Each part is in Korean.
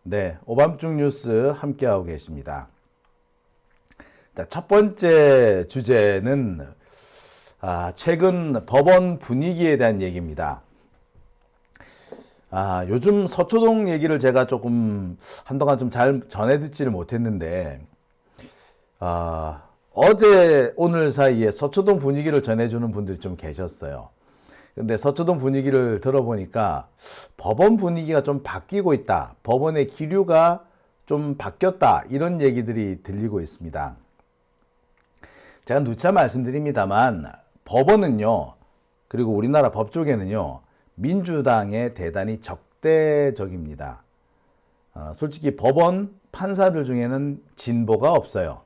네, 오밤중 뉴스 함께하고 계십니다. 첫 번째 주제는 최근 법원 분위기에 대한 얘기입니다. 요즘 서초동 얘기를 제가 조금 한동안 좀 잘 전해 듣지를 못했는데 어제 오늘 사이에 서초동 분위기를 전해주는 분들이 좀 계셨어요. 근데 서초동 분위기를 들어보니까 법원 분위기가 좀 바뀌고 있다. 법원의 기류가 좀 바뀌었다. 이런 얘기들이 들리고 있습니다. 제가 누차 말씀드립니다만 법원은요, 그리고 우리나라 법조계는요, 민주당에 대단히 적대적입니다. 솔직히 법원 판사들 중에는 진보가 없어요.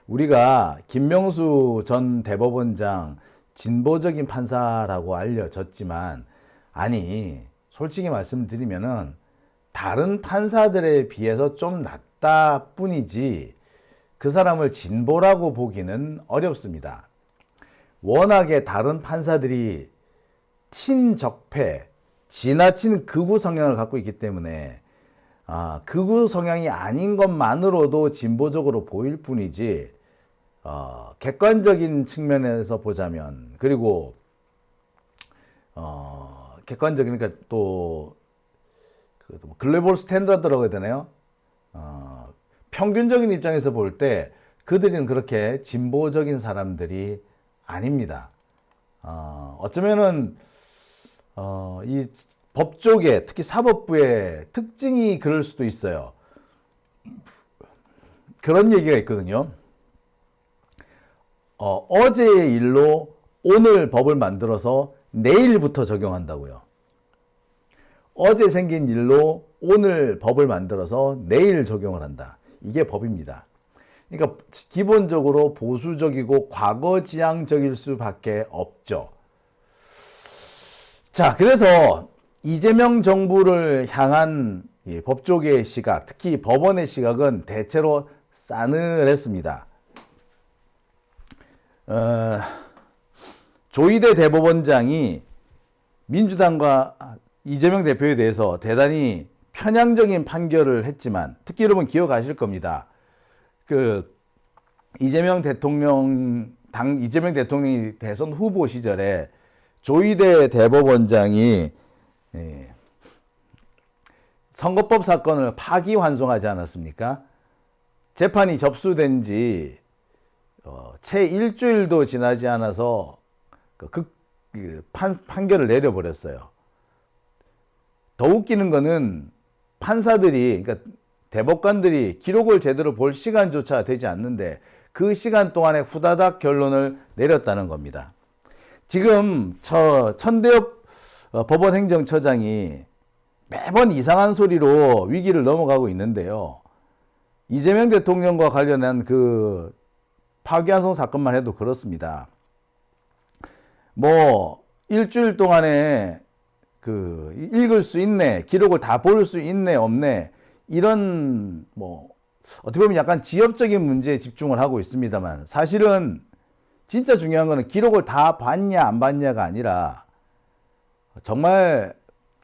우리가 김명수 전 대법원장 진보적인 판사라고 알려졌지만, 아니 솔직히 말씀드리면은 다른 판사들에 비해서 좀 낫다 뿐이지 그 사람을 진보라고 보기는 어렵습니다. 워낙에 다른 판사들이 친적폐, 지나친 극우 성향을 갖고 있기 때문에 극우 성향이 아닌 것만으로도 진보적으로 보일 뿐이지 객관적인 측면에서 보자면, 그리고 객관적인, 그러니까 또 글로벌 스탠다드라고 해야 되나요? 평균적인 입장에서 볼 때 그들은 그렇게 진보적인 사람들이 아닙니다. 어쩌면은 이 법조계, 특히 사법부의 특징이 그럴 수도 있어요. 그런 얘기가 있거든요. 어제의 일로 오늘 법을 만들어서 내일부터 적용한다고요. 어제 생긴 일로 오늘 법을 만들어서 내일 적용을 한다. 이게 법입니다. 그러니까 기본적으로 보수적이고 과거지향적일 수밖에 없죠. 자, 그래서 이재명 정부를 향한 법조계의 시각, 특히 법원의 시각은 대체로 싸늘했습니다. 조희대 대법원장이 민주당과 이재명 대표에 대해서 대단히 편향적인 판결을 했지만, 특히 여러분 기억하실 겁니다. 이재명 대통령이 대선 후보 시절에 조희대 대법원장이 선거법 사건을 파기환송하지 않았습니까? 재판이 접수된 지 채 일주일도 지나지 않아서 판결을 내려버렸어요. 더 웃기는 거는 판사들이, 그러니까 대법관들이 기록을 제대로 볼 시간조차 되지 않는데 그 시간 동안에 후다닥 결론을 내렸다는 겁니다. 지금 천대엽 법원행정처장이 매번 이상한 소리로 위기를 넘어가고 있는데요. 이재명 대통령과 관련한 그 파기환송 사건만 해도 그렇습니다. 일주일 동안에 읽을 수 있네, 기록을 다 볼 수 있네, 없네, 이런 어떻게 보면 약간 지엽적인 문제에 집중을 하고 있습니다만, 사실은 진짜 중요한 거는 기록을 다 봤냐 안 봤냐가 아니라 정말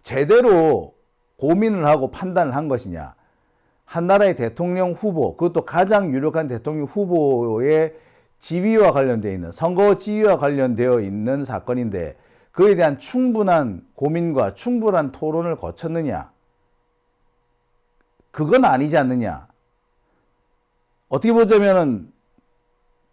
제대로 고민을 하고 판단을 한 것이냐. 한 나라의 대통령 후보, 그것도 가장 유력한 대통령 후보의 지위와 관련되어 있는, 선거 지위와 관련되어 있는 사건인데 그에 대한 충분한 고민과 충분한 토론을 거쳤느냐? 그건 아니지 않느냐? 어떻게 보자면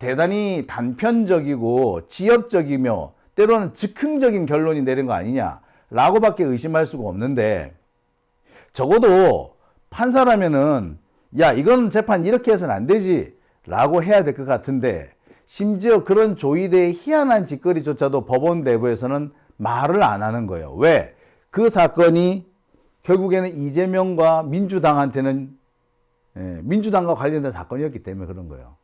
대단히 단편적이고 지엽적이며 때로는 즉흥적인 결론이 내린 거 아니냐라고밖에 의심할 수가 없는데, 적어도 판사라면은 야, 이건 재판 이렇게 해서는 안 되지 라고 해야 될 것 같은데, 심지어 그런 조희대의 희한한 짓거리조차도 법원 내부에서는 말을 안 하는 거예요. 왜? 그 사건이 결국에는 이재명과 민주당한테는 민주당과 관련된 사건이었기 때문에 그런 거예요.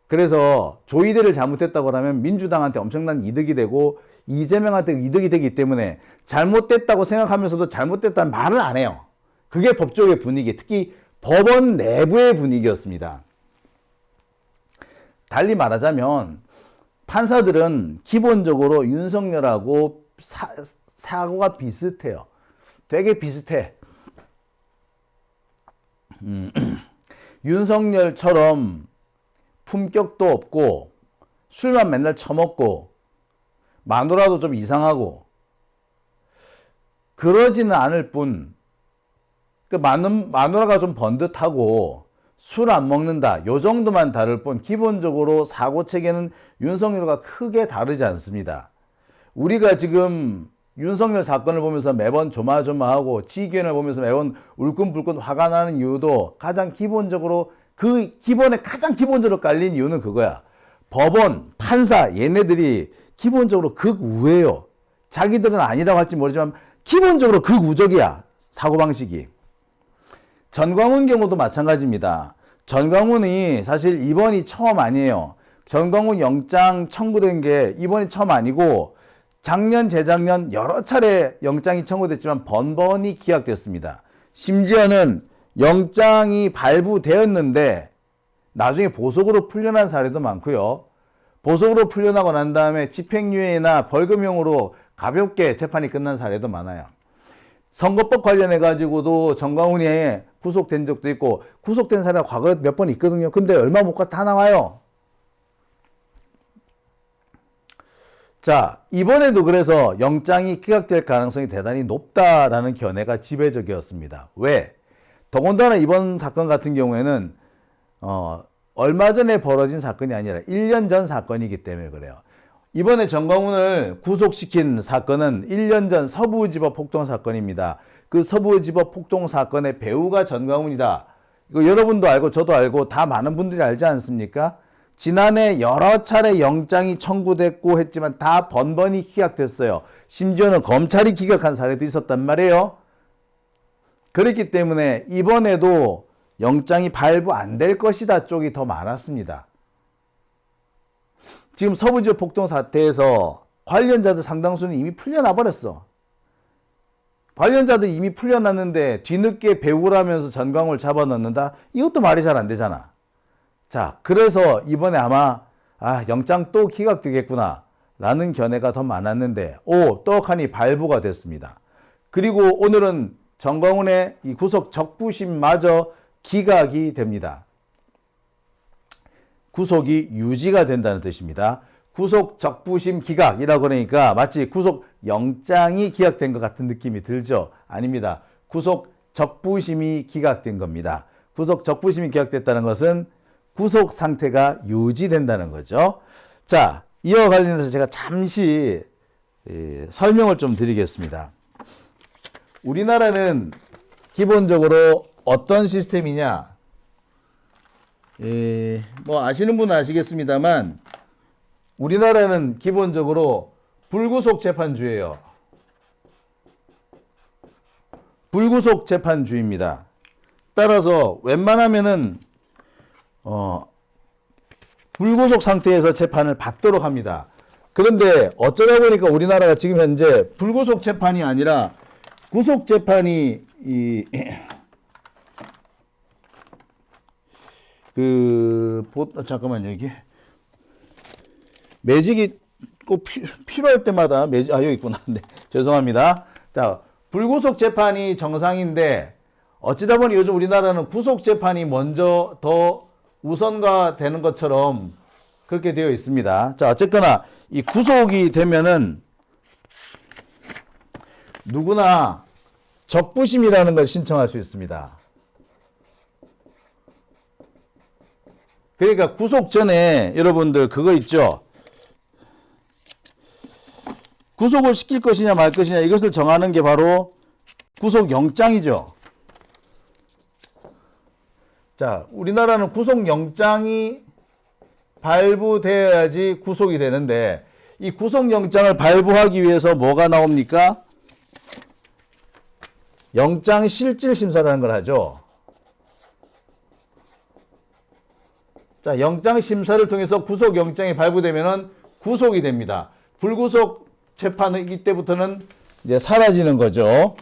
그래서 조희대를 잘못했다고 하면 민주당한테 엄청난 이득이 되고 이재명한테 이득이 되기 때문에 잘못됐다고 생각하면서도 잘못됐다는 말을 안 해요. 그게 법조계 분위기, 특히 법원 내부의 분위기였습니다. 달리 말하자면 판사들은 기본적으로 윤석열하고 사고가 비슷해요. 되게 비슷해. 윤석열처럼 품격도 없고 술만 맨날 처먹고 마누라도 좀 이상하고 그러지는 않을 뿐, 그 마누라가 좀 번듯하고 술 안 먹는다, 요 정도만 다를 뿐 기본적으로 사고 체계는 윤석열과 크게 다르지 않습니다. 우리가 지금 윤석열 사건을 보면서 매번 조마조마하고 지기현을 보면서 매번 울끈불끈 화가 나는 이유도 가장 기본적으로, 그 기본에 가장 기본적으로 깔린 이유는 그거야. 법원, 판사, 얘네들이 기본적으로 극우예요. 자기들은 아니라고 할지 모르지만 기본적으로 극우적이야, 사고방식이. 전광훈 경우도 마찬가지입니다. 전광훈이 사실 이번이 처음 아니에요. 전광훈 영장 청구된 게 이번이 처음 아니고 작년, 재작년 여러 차례 영장이 청구됐지만 번번이 기각됐습니다. 심지어는 영장이 발부되었는데 나중에 보석으로 풀려난 사례도 많고요. 보석으로 풀려나고 난 다음에 집행유예나 벌금형으로 가볍게 재판이 끝난 사례도 많아요. 선거법 관련해 가지고도 전광훈이 구속된 적도 있고 구속된 사례가 과거에 몇 번 있거든요. 근데 얼마 못 가서 다 나와요. 자, 이번에도 그래서 영장이 기각될 가능성이 대단히 높다라는 견해가 지배적이었습니다. 왜? 더군다나 이번 사건 같은 경우에는 얼마 전에 벌어진 사건이 아니라 1년 전 사건이기 때문에 그래요. 이번에 전광훈을 구속시킨 사건은 1년 전 서부지법 폭동 사건입니다. 그 서부지법 폭동 사건의 배우가 전광훈이다. 이거 여러분도 알고 저도 알고 다 많은 분들이 알지 않습니까? 지난해 여러 차례 영장이 청구됐고 했지만 다 번번이 기각됐어요. 심지어는 검찰이 기각한 사례도 있었단 말이에요. 그렇기 때문에 이번에도 영장이 발부 안 될 것이다 쪽이 더 많았습니다. 지금 서부지법 폭동 사태에서 관련자들 상당수는 이미 풀려나 버렸어. 관련자들 이미 풀려났는데 뒤늦게 배우라면서 전광훈을 잡아넣는다? 이것도 말이 잘 안 되잖아. 자, 그래서 이번에 아마 영장 또 기각되겠구나 라는 견해가 더 많았는데 떡하니 발부가 됐습니다. 그리고 오늘은 전광훈의 이 구속 적부심마저 기각이 됩니다. 구속이 유지가 된다는 뜻입니다. 구속 적부심 기각이라고 그러니까 마치 구속 영장이 기각된 것 같은 느낌이 들죠? 아닙니다. 구속 적부심이 기각된 겁니다. 구속 적부심이 기각됐다는 것은 구속 상태가 유지된다는 거죠. 자, 이와 관련해서 제가 잠시 설명을 좀 드리겠습니다. 우리나라는 기본적으로 어떤 시스템이냐? 뭐 아시는 분은 아시겠습니다만 우리나라는 기본적으로 불구속 재판주예요. 불구속 재판주입니다. 따라서 웬만하면은 불구속 상태에서 재판을 받도록 합니다. 그런데 어쩌다 보니까 우리나라가 지금 현재 불구속 재판이 아니라 구속 재판이 잠깐만요. 이게 매직이 꼭 필요할 때마다 여기 있구나. 네, 죄송합니다. 자, 불구속 재판이 정상인데 어찌다 보니 요즘 우리나라는 구속 재판이 먼저 더 우선가 되는 것처럼 그렇게 되어 있습니다. 자, 어쨌거나 이 구속이 되면은 누구나 적부심이라는 걸 신청할 수 있습니다. 그러니까 구속 전에 여러분들 그거 있죠. 구속을 시킬 것이냐 말 것이냐 이것을 정하는 게 바로 구속영장이죠. 자, 우리나라는 구속영장이 발부되어야지 구속이 되는데 이 구속영장을 발부하기 위해서 뭐가 나옵니까? 영장실질심사라는 걸 하죠. 자, 영장심사를 통해서 구속영장이 발부되면은 구속이 됩니다. 불구속 재판은 이때부터는 이제 사라지는 거죠.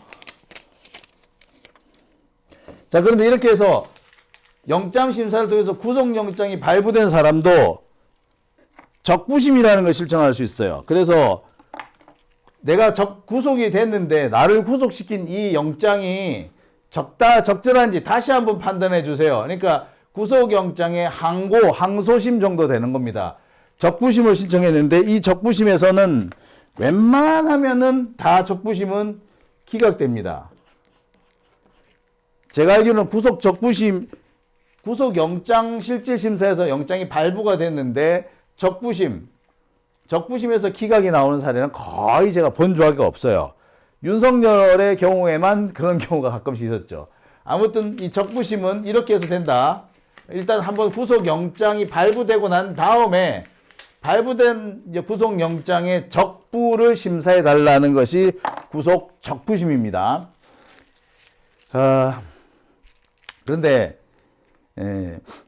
자, 그런데 이렇게 해서 영장심사를 통해서 구속영장이 발부된 사람도 적부심이라는 걸 신청할 수 있어요. 그래서 내가 구속이 됐는데 나를 구속시킨 이 영장이 적절한지 다시 한번 판단해 주세요. 그러니까 구속영장의 항소심 정도 되는 겁니다. 적부심을 신청했는데 이 적부심에서는 웬만하면은 다 적부심은 기각됩니다. 제가 알기로는 구속영장 실질심사에서 영장이 발부가 됐는데 적부심에서 기각이 나오는 사례는 거의 제가 본 적이 없어요. 윤석열의 경우에만 그런 경우가 가끔씩 있었죠. 아무튼 이 적부심은 이렇게 해서 된다. 일단 한번 구속영장이 발부되고 난 다음에 발부된 구속영장의 적부를 심사해 달라는 것이 구속 적부심입니다. 그런데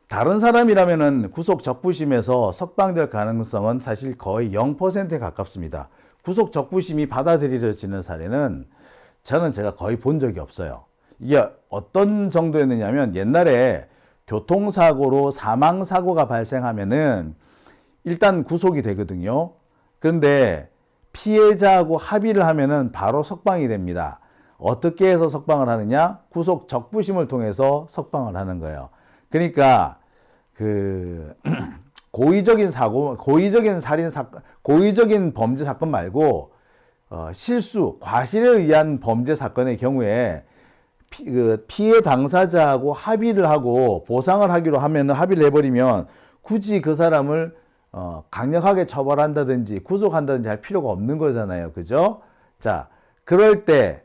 다른 사람이라면은 구속 적부심에서 석방될 가능성은 사실 거의 0%에 가깝습니다. 구속 적부심이 받아들여지는 사례는 제가 거의 본 적이 없어요. 이게 어떤 정도였느냐면 옛날에 교통사고로 사망사고가 발생하면은 일단 구속이 되거든요. 그런데 피해자하고 합의를 하면은 바로 석방이 됩니다. 어떻게 해서 석방을 하느냐? 구속 적부심을 통해서 석방을 하는 거예요. 그러니까 고의적인 사고, 고의적인 살인 사건, 고의적인 범죄 사건 말고 실수, 과실에 의한 범죄 사건의 경우에 피해 당사자하고 합의를 하고 보상을 하기로 하면 합의를 해버리면 굳이 그 사람을 강력하게 처벌한다든지 구속한다든지 할 필요가 없는 거잖아요. 그죠? 자, 그럴 때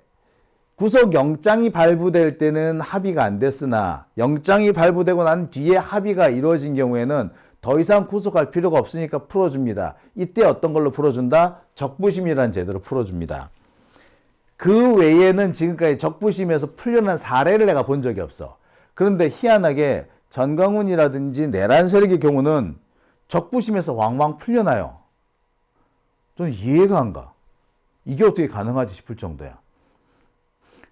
구속영장이 발부될 때는 합의가 안 됐으나 영장이 발부되고 난 뒤에 합의가 이루어진 경우에는 더 이상 구속할 필요가 없으니까 풀어줍니다. 이때 어떤 걸로 풀어준다? 적부심이라는 제도로 풀어줍니다. 그 외에는 지금까지 적부심에서 풀려난 사례를 내가 본 적이 없어. 그런데 희한하게 전광훈이라든지 내란 세력의 경우는 적부심에서 왕왕 풀려나요. 좀 이해가 안 가. 이게 어떻게 가능하지 싶을 정도야.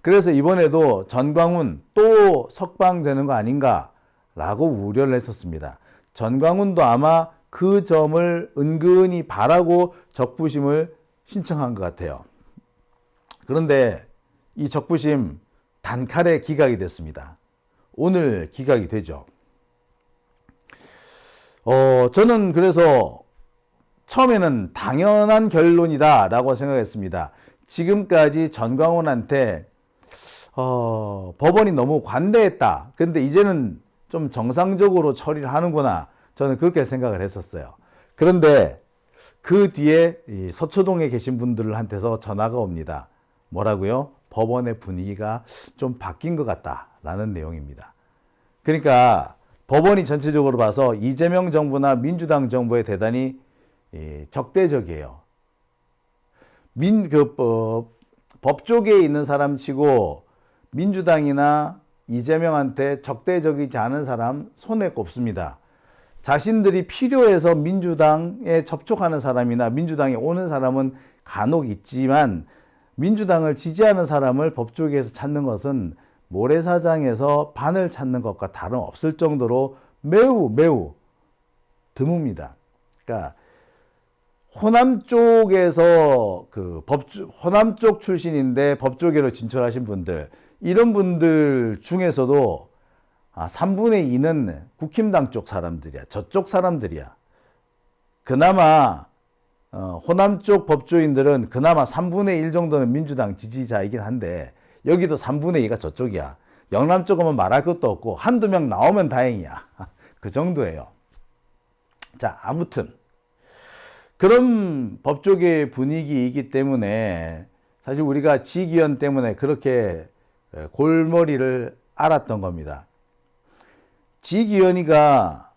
그래서 이번에도 전광훈 또 석방되는 거 아닌가라고 우려를 했었습니다. 전광훈도 아마 그 점을 은근히 바라고 적부심을 신청한 것 같아요. 그런데 이 적부심 단칼에 기각이 됐습니다. 오늘 기각이 되죠. 저는 그래서 처음에는 당연한 결론이다라고 생각했습니다. 지금까지 전광훈한테 법원이 너무 관대했다. 근데 이제는 좀 정상적으로 처리를 하는구나. 저는 그렇게 생각을 했었어요. 그런데 그 뒤에 이 서초동에 계신 분들한테서 전화가 옵니다. 뭐라고요? 법원의 분위기가 좀 바뀐 것 같다라는 내용입니다. 그러니까 법원이 전체적으로 봐서 이재명 정부나 민주당 정부에 대단히 적대적이에요. 법 쪽에 있는 사람 치고 민주당이나 이재명한테 적대적이지 않은 사람 손에 꼽습니다. 자신들이 필요해서 민주당에 접촉하는 사람이나 민주당에 오는 사람은 간혹 있지만 민주당을 지지하는 사람을 법 쪽에서 찾는 것은 모래사장에서 바늘 찾는 것과 다름없을 정도로 매우 드뭅니다. 그러니까 호남 쪽에서 호남 쪽 출신인데 법조계로 진출하신 분들, 이런 분들 중에서도 3분의 2는 국힘당 쪽 사람들이야. 저쪽 사람들이야. 그나마 호남 쪽 법조인들은 그나마 3분의 1 정도는 민주당 지지자이긴 한데 여기도 3분의 2가 저쪽이야. 영남 쪽은 말할 것도 없고 한두 명 나오면 다행이야. 그 정도예요. 자, 아무튼 그런 법조계 분위기이기 때문에 사실 우리가 지기현 때문에 그렇게 골머리를 앓았던 겁니다. 지기현이가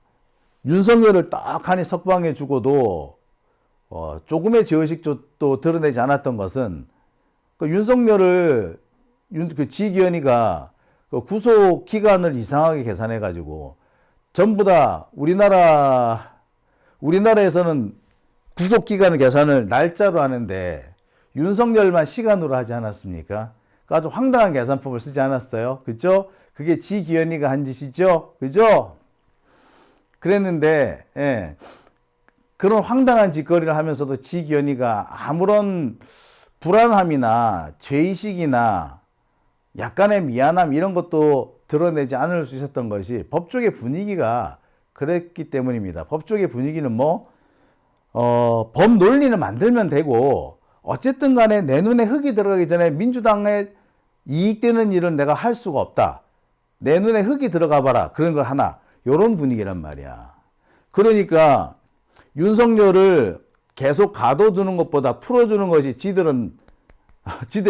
윤석열을 딱하니 석방해 주고도 조금의 죄의식도 드러내지 않았던 것은 지기현이가 구속 기간을 이상하게 계산해 가지고 전부 다 우리나라에서는 구속 기간 계산을 날짜로 하는데 윤석열만 시간으로 하지 않았습니까? 아주 황당한 계산법을 쓰지 않았어요? 그죠? 그게 지기현이가 한 짓이죠? 그죠? 그랬는데, 예. 그런 황당한 짓거리를 하면서도 지기현이가 아무런 불안함이나 죄의식이나 약간의 미안함 이런 것도 드러내지 않을 수 있었던 것이 법조계 분위기가 그랬기 때문입니다. 법조계 분위기는 법 논리는 만들면 되고 어쨌든 간에 내 눈에 흙이 들어가기 전에 민주당에 이익되는 일은 내가 할 수가 없다. 내 눈에 흙이 들어가 봐라. 그런 걸 하나. 요런 분위기란 말이야. 그러니까 윤석열을 계속 가둬두는 것보다 풀어주는 것이 지들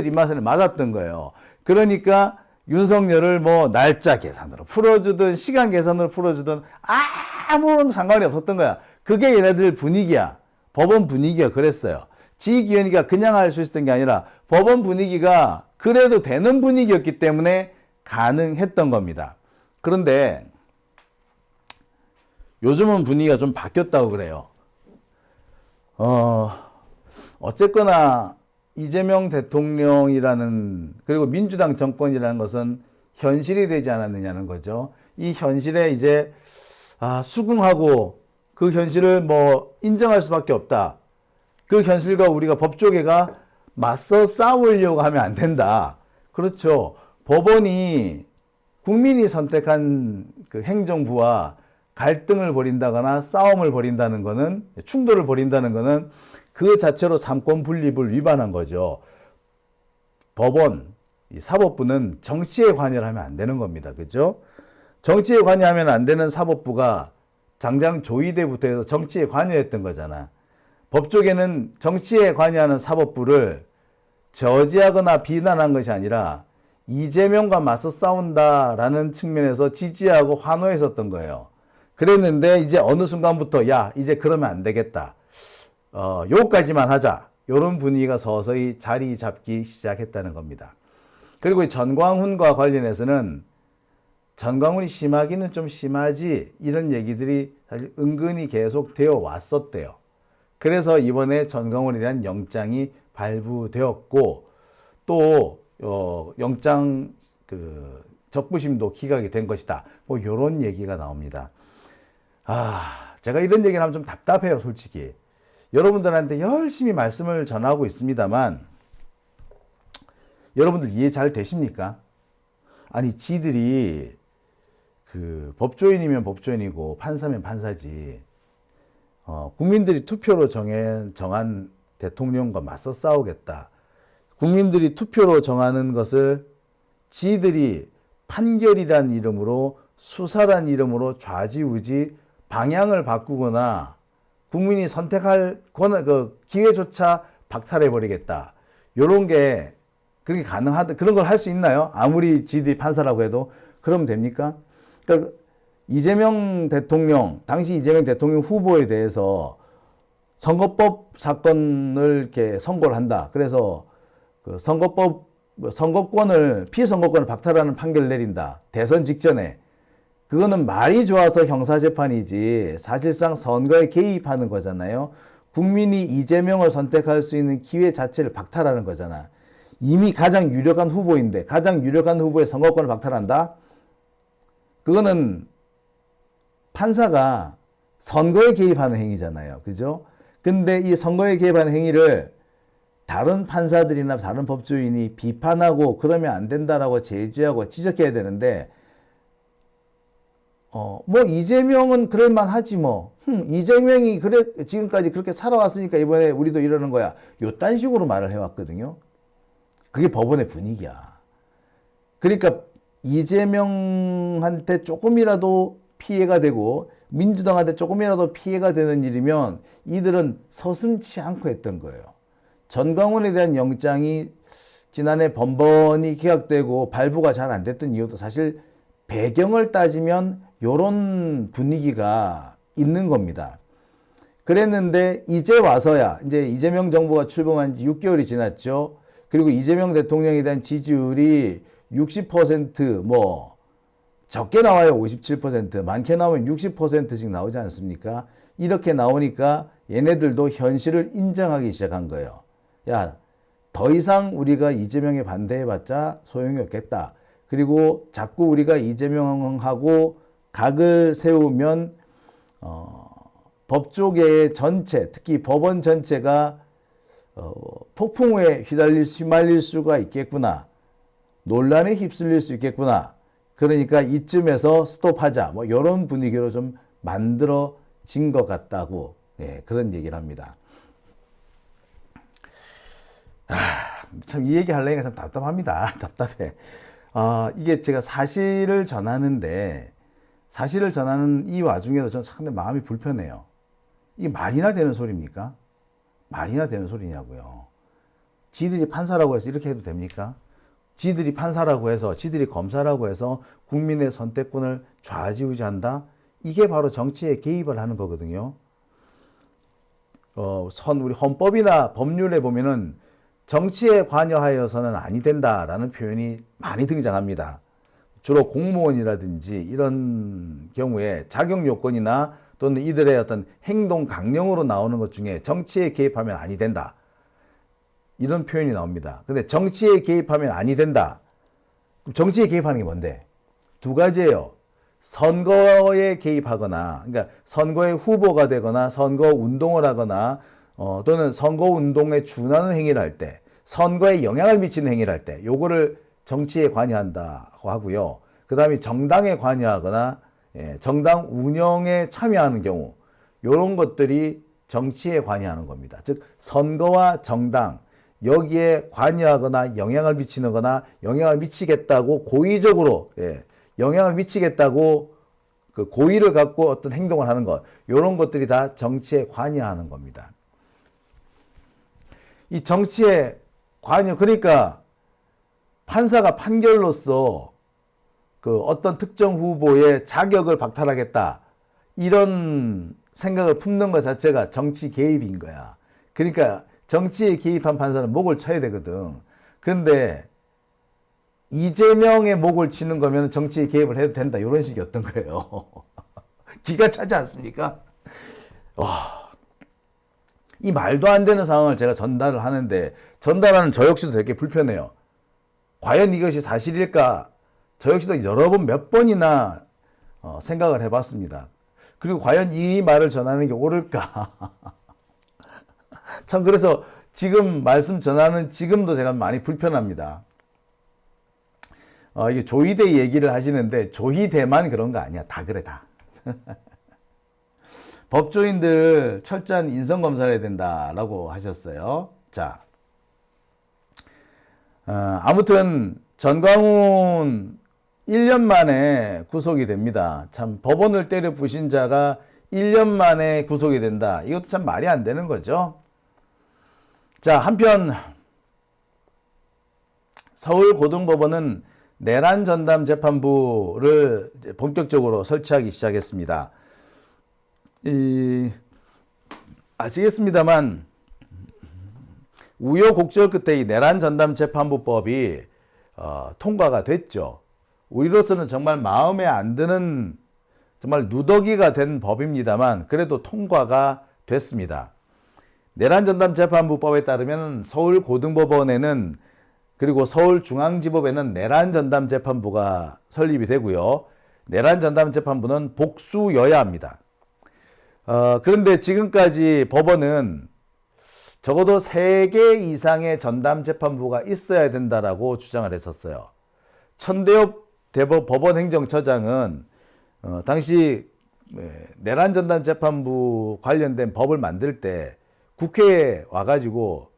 입맛에 맞았던 거예요. 그러니까 윤석열을 날짜 계산으로 풀어주든 시간 계산으로 풀어주든 아무런 상관이 없었던 거야. 그게 얘네들 분위기야. 법원 분위기가 그랬어요. 지기현이가 그냥 할 수 있었던 게 아니라 법원 분위기가 그래도 되는 분위기였기 때문에 가능했던 겁니다. 그런데 요즘은 분위기가 좀 바뀌었다고 그래요. 어쨌거나 이재명 대통령이라는 그리고 민주당 정권이라는 것은 현실이 되지 않았느냐는 거죠. 이 현실에 이제 수긍하고 그 현실을 인정할 수밖에 없다. 그 현실과 우리가 법조계가 맞서 싸우려고 하면 안 된다. 그렇죠. 법원이 국민이 선택한 그 행정부와 갈등을 벌인다거나 싸움을 벌인다는 것은 충돌을 벌인다는 것은 그 자체로 삼권 분립을 위반한 거죠. 법원, 사법부는 정치에 관여를 하면 안 되는 겁니다. 그죠? 정치에 관여하면 안 되는 사법부가 장장 조이대부터 해서 정치에 관여했던 거잖아. 법조계는 정치에 관여하는 사법부를 저지하거나 비난한 것이 아니라 이재명과 맞서 싸운다라는 측면에서 지지하고 환호했었던 거예요. 그랬는데 이제 어느 순간부터 이제 그러면 안 되겠다. 요까지만 하자. 이런 분위기가 서서히 자리 잡기 시작했다는 겁니다. 그리고 전광훈과 관련해서는 전광훈이 심하기는 좀 심하지 이런 얘기들이 사실 은근히 계속 되어 왔었대요. 그래서 이번에 전광훈에 대한 영장이 발부되었고 또 영장 적부심도 기각이 된 것이다. 이런 얘기가 나옵니다. 제가 이런 얘기를 하면 좀 답답해요, 솔직히. 여러분들한테 열심히 말씀을 전하고 있습니다만 여러분들 이해 잘 되십니까? 아니 지들이 법조인이면 법조인이고 판사면 판사지 국민들이 투표로 정한 대통령과 맞서 싸우겠다. 국민들이 투표로 정하는 것을 지들이 판결이란 이름으로 수사란 이름으로 좌지우지 방향을 바꾸거나 국민이 선택할 기회조차 박탈해버리겠다. 요런 게 그렇게 가능하다. 그런 걸 할 수 있나요? 아무리 지들이 판사라고 해도. 그러면 됩니까? 그러니까 당시 이재명 대통령 후보에 대해서 선거법 사건을 이렇게 선고를 한다. 그래서 피선거권을 박탈하는 판결을 내린다. 대선 직전에. 그거는 말이 좋아서 형사재판이지 사실상 선거에 개입하는 거잖아요. 국민이 이재명을 선택할 수 있는 기회 자체를 박탈하는 거잖아. 이미 가장 유력한 후보인데 가장 유력한 후보의 선거권을 박탈한다? 그거는 판사가 선거에 개입하는 행위잖아요. 그죠? 근데 이 선거에 개입하는 행위를 다른 판사들이나 다른 법조인이 비판하고 그러면 안 된다라고 제지하고 지적해야 되는데 이재명은 그럴만 하지 이재명이 지금까지 그렇게 살아왔으니까 이번에 우리도 이러는 거야. 요딴 식으로 말을 해왔거든요. 그게 법원의 분위기야. 그러니까 이재명한테 조금이라도 피해가 되고 민주당한테 조금이라도 피해가 되는 일이면 이들은 서슴지 않고 했던 거예요. 전광훈에 대한 영장이 지난해 번번이 기각되고 발부가 잘 안 됐던 이유도 사실 배경을 따지면 요런 분위기가 있는 겁니다. 그랬는데 이제 와서야 이제 이재명 정부가 출범한 지 6개월이 지났죠. 그리고 이재명 대통령에 대한 지지율이 60% 적게 나와요. 57%, 많게 나오면 60%씩 나오지 않습니까? 이렇게 나오니까 얘네들도 현실을 인정하기 시작한 거예요. 더 이상 우리가 이재명에 반대해봤자 소용이 없겠다. 그리고 자꾸 우리가 이재명하고 각을 세우면 법조계의 전체, 특히 법원 전체가 폭풍우에 휘말릴 수가 있겠구나. 논란에 휩쓸릴 수 있겠구나. 그러니까 이쯤에서 스톱하자. 뭐 이런 분위기로 좀 만들어진 것 같다고 예, 그런 얘기를 합니다. 참 이 얘기 하려니까 참 답답합니다. 답답해. 이게 제가 사실을 전하는데 사실을 전하는 이 와중에도 저는 상당히 마음이 불편해요. 이게 말이나 되는 소리입니까? 말이나 되는 소리냐고요. 지들이 판사라고 해서 이렇게 해도 됩니까? 지들이 판사라고 해서 지들이 검사라고 해서 국민의 선택권을 좌지우지한다? 이게 바로 정치에 개입을 하는 거거든요. 우리 헌법이나 법률에 보면은 정치에 관여하여서는 아니 된다라는 표현이 많이 등장합니다. 주로 공무원이라든지 이런 경우에 자격 요건이나 또는 이들의 어떤 행동 강령으로 나오는 것 중에 정치에 개입하면 아니 된다. 이런 표현이 나옵니다. 근데 정치에 개입하면 아니 된다. 그럼 정치에 개입하는 게 뭔데? 두 가지예요. 선거에 개입하거나, 그러니까 선거에 후보가 되거나 선거 운동을 하거나 또는 선거 운동에 준하는 행위를 할 때, 선거에 영향을 미치는 행위를 할 때, 요거를 정치에 관여한다고 하고요. 그 다음에 정당에 관여하거나 정당 운영에 참여하는 경우, 요런 것들이 정치에 관여하는 겁니다. 즉 선거와 정당 여기에 관여하거나 영향을 미치는 거나 영향을 미치겠다고 고의적으로 영향을 미치겠다고 그 고의를 갖고 어떤 행동을 하는 것, 이런 것들이 다 정치에 관여하는 겁니다. 이 정치에 관여, 그러니까 판사가 판결로서 그 어떤 특정 후보의 자격을 박탈하겠다, 이런 생각을 품는 것 자체가 정치 개입인 거야. 그러니까 정치에 개입한 판사는 목을 쳐야 되거든. 그런데 이재명의 목을 치는 거면 정치에 개입을 해도 된다, 이런 식이었던 거예요. 기가 차지 않습니까? 이 말도 안 되는 상황을 제가 전달을 하는데 전달하는 저 역시도 되게 불편해요. 과연 이것이 사실일까? 저 역시도 여러 번 몇 번이나 생각을 해봤습니다. 그리고 과연 이 말을 전하는 게 옳을까? 참, 그래서 지금 말씀 전하는 지금도 제가 많이 불편합니다. 이게 조희대 얘기를 하시는데 조희대만 그런 거 아니야. 다 그래, 다. 법조인들 철저한 인성검사를 해야 된다라고 하셨어요. 자, 아무튼 전광훈 1년 만에 구속이 됩니다. 참, 법원을 때려 부신 자가 1년 만에 구속이 된다. 이것도 참 말이 안 되는 거죠. 자, 한편 서울고등법원은 내란 전담 재판부를 본격적으로 설치하기 시작했습니다. 아시겠습니다만 우여곡절 끝에 이 내란 전담 재판부법이 통과가 됐죠. 우리로서는 정말 마음에 안 드는 정말 누더기가 된 법입니다만 그래도 통과가 됐습니다. 내란 전담 재판부법에 따르면 서울고등법원에는 그리고 서울중앙지법에는 내란 전담 재판부가 설립이 되고요. 내란 전담 재판부는 복수여야 합니다. 그런데 지금까지 법원은 적어도 3개 이상의 전담 재판부가 있어야 된다라고 주장을 했었어요. 천대엽 법원 행정처장은 당시 내란 전담 재판부 관련된 법을 만들 때 국회에 와가지고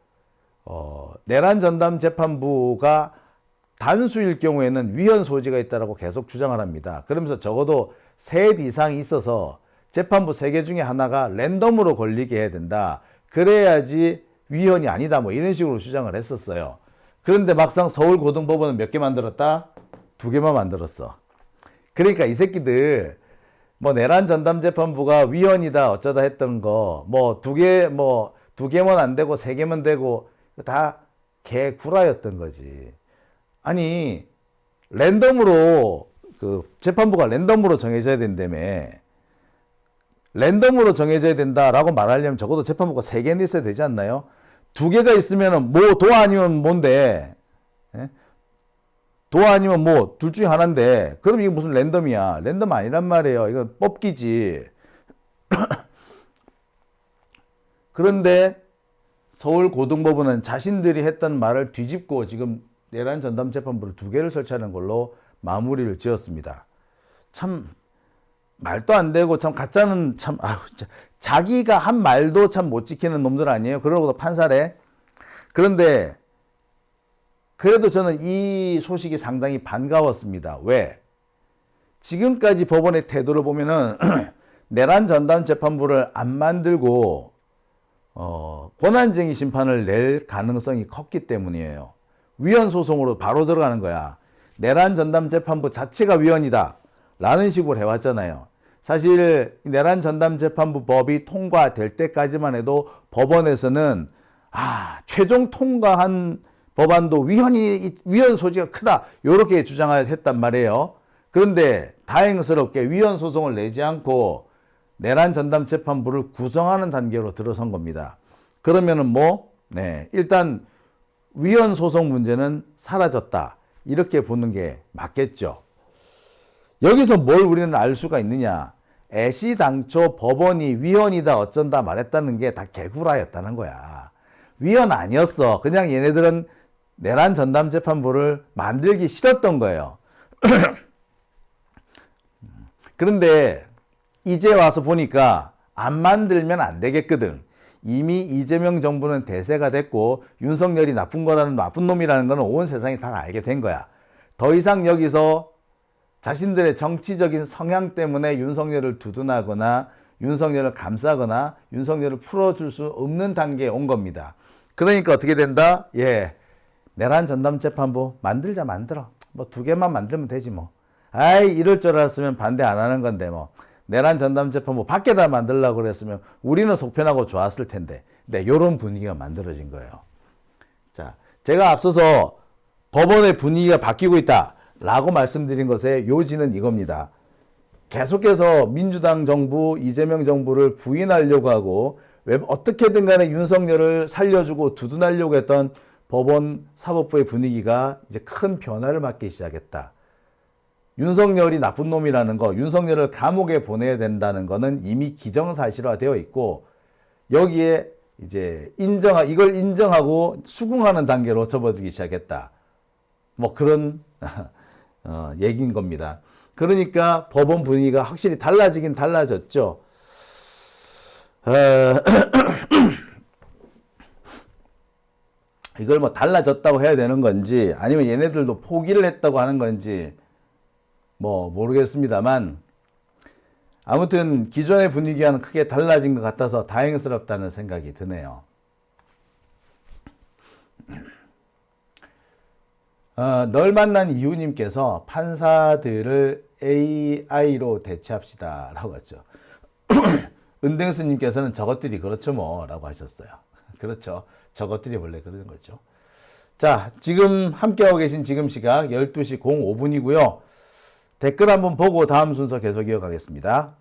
내란 전담 재판부가 단수일 경우에는 위헌 소지가 있다라고 계속 주장을 합니다. 그러면서 적어도 셋 이상이 있어서 재판부 3개 중에 하나가 랜덤으로 걸리게 해야 된다. 그래야지 위헌이 아니다. 뭐 이런 식으로 주장을 했었어요. 그런데 막상 서울고등법원은 몇 개 만들었다? 2개만 만들었어. 그러니까 이 새끼들 뭐 내란 전담 재판부가 위헌이다 어쩌다 했던 거 뭐 2개면 안 되고 3개면 되고 다 개구라였던 거지. 아니 랜덤으로 그 재판부가 랜덤으로 정해져야 된다며. 랜덤으로 정해져야 된다라고 말하려면 적어도 재판부가 3개는 있어야 되지 않나요? 2개가 있으면은 뭐 도 아니면 뭔데? 예? 도 아니면 뭐 둘 중에 하나인데 그럼 이게 무슨 랜덤이야? 랜덤 아니란 말이에요. 이건 뽑기지. 그런데 서울고등법원은 자신들이 했던 말을 뒤집고 지금 내란 전담 재판부를 2개를 설치하는 걸로 마무리를 지었습니다. 참 말도 안 되고 참 가짜는 참 자기가 한 말도 참 못 지키는 놈들 아니에요. 그러고도 판사래. 그런데 그래도 저는 이 소식이 상당히 반가웠습니다. 왜? 지금까지 법원의 태도를 보면은 내란 전담 재판부를 안 만들고 권한쟁의 심판을 낼 가능성이 컸기 때문이에요. 위헌 소송으로 바로 들어가는 거야. 내란 전담 재판부 자체가 위헌이다 라는 식으로 해왔잖아요. 사실 내란 전담 재판부 법이 통과될 때까지만 해도 법원에서는 최종 통과한 법안도 위헌 소지가 크다 이렇게 주장을 했단 말이에요. 그런데 다행스럽게 위헌 소송을 내지 않고 내란 전담 재판부를 구성하는 단계로 들어선 겁니다. 그러면은 일단 위헌 소송 문제는 사라졌다 이렇게 보는 게 맞겠죠. 여기서 뭘 우리는 알 수가 있느냐? 애시당초 법원이 위헌이다 어쩐다 말했다는 게 다 개구라였다는 거야. 위헌 아니었어. 그냥 얘네들은 내란 전담 재판부를 만들기 싫었던 거예요. 그런데 이제 와서 보니까 안 만들면 안 되겠거든. 이미 이재명 정부는 대세가 됐고 윤석열이 나쁜 거라는 나쁜 놈이라는 거는 온 세상이 다 알게 된 거야. 더 이상 여기서 자신들의 정치적인 성향 때문에 윤석열을 두둔하거나 윤석열을 감싸거나 윤석열을 풀어줄 수 없는 단계에 온 겁니다. 그러니까 어떻게 된다? 내란 전담 재판부 만들자 만들어. 2개만 만들면 되지 뭐. 이럴 줄 알았으면 반대 안 하는 건데 내란 전담 재판부 밖에다 만들려고 그랬으면 우리는 속편하고 좋았을 텐데. 네, 이런 분위기가 만들어진 거예요. 자, 제가 앞서서 법원의 분위기가 바뀌고 있다라고 말씀드린 것의 요지는 이겁니다. 계속해서 민주당 정부, 이재명 정부를 부인하려고 하고 어떻게든 간에 윤석열을 살려주고 두둔하려고 했던 법원 사법부의 분위기가 이제 큰 변화를 맞기 시작했다. 윤석열이 나쁜 놈이라는 거, 윤석열을 감옥에 보내야 된다는 거는 이미 기정사실화되어 있고 여기에 이제 이걸 인정하고 수긍하는 단계로 접어들기 시작했다. 그런 얘기인 겁니다. 그러니까 법원 분위기가 확실히 달라지긴 달라졌죠. 이걸 달라졌다고 해야 되는 건지 아니면 얘네들도 포기를 했다고 하는 건지 모르겠습니다만 아무튼 기존의 분위기와는 크게 달라진 것 같아서 다행스럽다는 생각이 드네요. 널 만난 이유님께서 판사들을 AI로 대체합시다 라고 하죠. 은댕스님께서는 저것들이 그렇죠 뭐 라고 하셨어요. 그렇죠. 저것들이 원래 그러는 거죠. 자, 지금 함께하고 계신 지금 시각 12시 05분이고요. 댓글 한번 보고 다음 순서 계속 이어가겠습니다.